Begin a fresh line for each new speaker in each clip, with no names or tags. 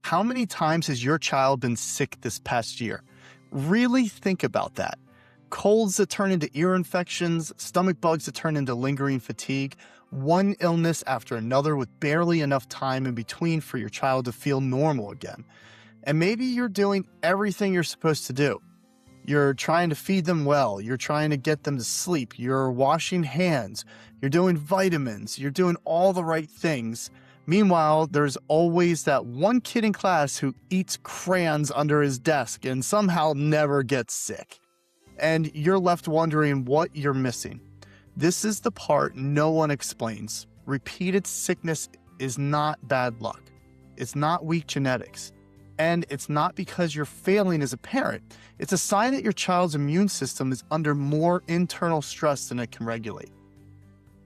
How many times has your child been sick this past year? Really think about that. Colds that turn into ear infections, stomach bugs that turn into lingering fatigue, one illness after another with barely enough time in between for your child to feel normal again. And maybe you're doing everything you're supposed to do. You're trying to feed them well. You're trying to get them to sleep. You're washing hands. You're doing vitamins. You're doing all the right things. Meanwhile, there's always that one kid in class who eats crayons under his desk and somehow never gets sick. And you're left wondering what you're missing. This is the part no one explains. Repeated sickness is not bad luck. It's not weak genetics. And it's not because you're failing as a parent. It's a sign that your child's immune system is under more internal stress than it can regulate.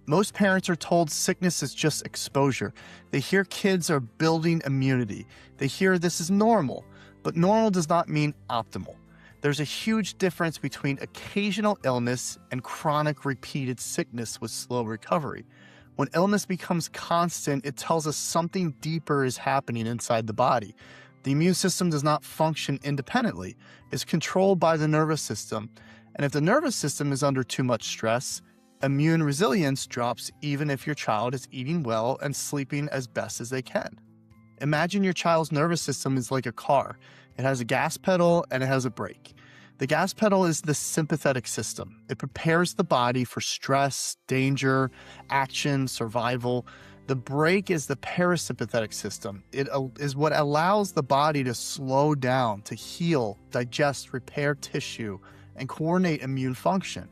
Most parents are told sickness is just exposure. They hear kids are building immunity. They hear this is normal, but normal does not mean optimal. There's a huge difference between occasional illness and chronic repeated sickness with slow recovery. When illness becomes constant, it tells us something deeper is happening inside the body. The immune system does not function independently. It's controlled by the nervous system. And if the nervous system is under too much stress, immune resilience drops even if your child is eating well and sleeping as best as they can. Imagine your child's nervous system is like a car. It has a gas pedal and it has a brake. The gas pedal is the sympathetic system. It prepares the body for stress, danger, action, survival. The brake is the parasympathetic system. It is what allows the body to slow down, to heal, digest, repair tissue, and coordinate immune function.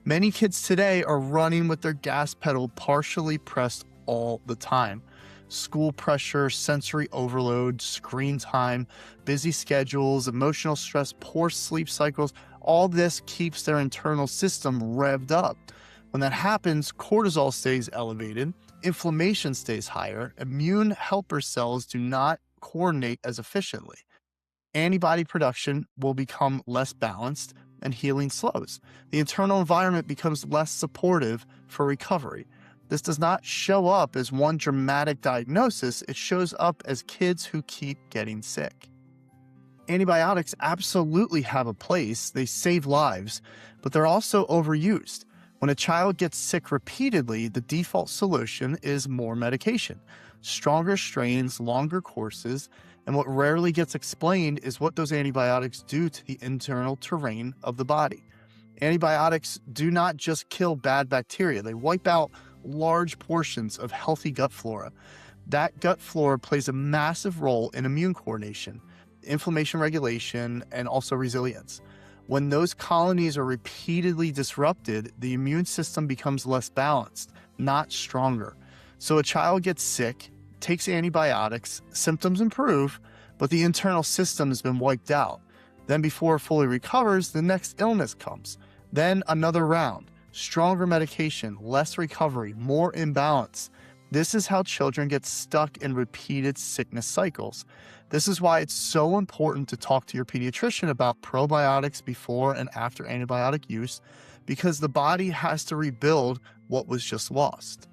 Many kids today are running with their gas pedal partially pressed all the time. School pressure, sensory overload, screen time, busy schedules, emotional stress, poor sleep cycles, all this keeps their internal system revved up. When that happens, cortisol stays elevated, inflammation stays higher, immune helper cells do not coordinate as efficiently. Antibody production will become less balanced and healing slows. The internal environment becomes less supportive for recovery. This does not show up as one dramatic diagnosis, it shows up as kids who keep getting sick. Antibiotics absolutely have a place, they save lives, but they're also overused. When a child gets sick repeatedly, the default solution is more medication, stronger strains, longer courses, and what rarely gets explained is what those antibiotics do to the internal terrain of the body. Antibiotics do not just kill bad bacteria, they wipe out large portions of healthy gut flora. That gut flora plays a massive role in immune coordination, inflammation regulation, and also resilience. When those colonies are repeatedly disrupted, the immune system becomes less balanced, not stronger. So a child gets sick, takes antibiotics, symptoms improve, but the internal system has been wiped out. Then before it fully recovers, the next illness comes. Then another round. Stronger medication, less recovery, more imbalance. This is how children get stuck in repeated sickness cycles. This is why it's so important to talk to your pediatrician about probiotics before and after antibiotic use, because the body has to rebuild what was just lost.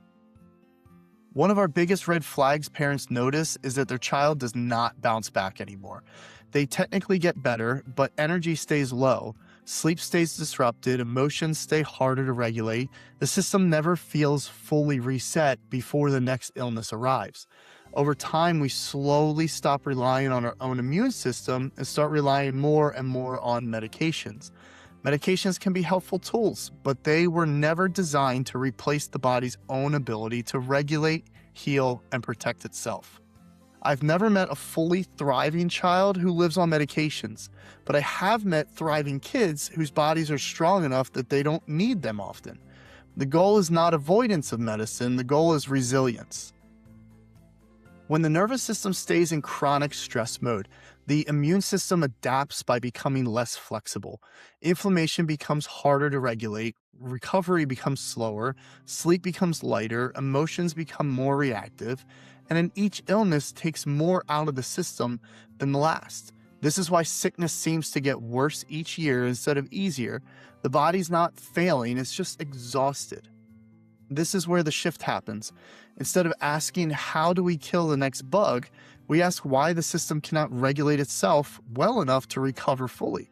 One of our biggest red flags parents notice is that their child does not bounce back anymore. They technically get better, but energy stays low. Sleep stays disrupted, emotions stay harder to regulate. The system never feels fully reset before the next illness arrives. Over time, we slowly stop relying on our own immune system and start relying more and more on medications. Medications can be helpful tools, but they were never designed to replace the body's own ability to regulate, heal, and protect itself. I've never met a fully thriving child who lives on medications, but I have met thriving kids whose bodies are strong enough that they don't need them often. The goal is not avoidance of medicine, the goal is resilience. When the nervous system stays in chronic stress mode, the immune system adapts by becoming less flexible. Inflammation becomes harder to regulate, recovery becomes slower, sleep becomes lighter, emotions become more reactive, and then each illness takes more out of the system than the last. This is why sickness seems to get worse each year instead of easier. The body's not failing, it's just exhausted. This is where the shift happens. Instead of asking, how do we kill the next bug, we ask why the system cannot regulate itself well enough to recover fully.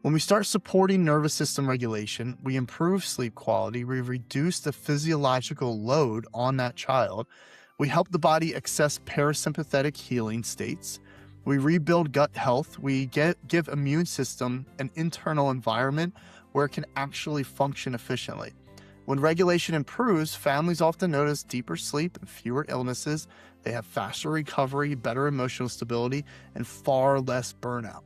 When we start supporting nervous system regulation, we improve sleep quality, we reduce the physiological load on that child, we help the body access parasympathetic healing states, we rebuild gut health, we give immune system an internal environment where it can actually function efficiently. When regulation improves, families often notice deeper sleep and fewer illnesses. They have faster recovery, better emotional stability, and far less burnout.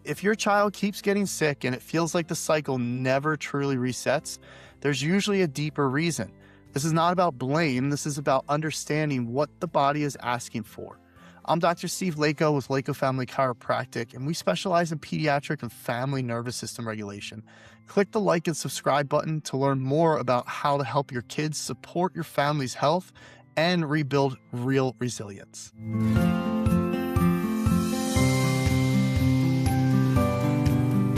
If your child keeps getting sick and it feels like the cycle never truly resets, there's usually a deeper reason. This is not about blame. This is about understanding what the body is asking for. I'm Dr. Steve Lako with Lako Family Chiropractic, and we specialize in pediatric and family nervous system regulation. Click the like and subscribe button to learn more about how to help your kids support your family's health and rebuild real resilience.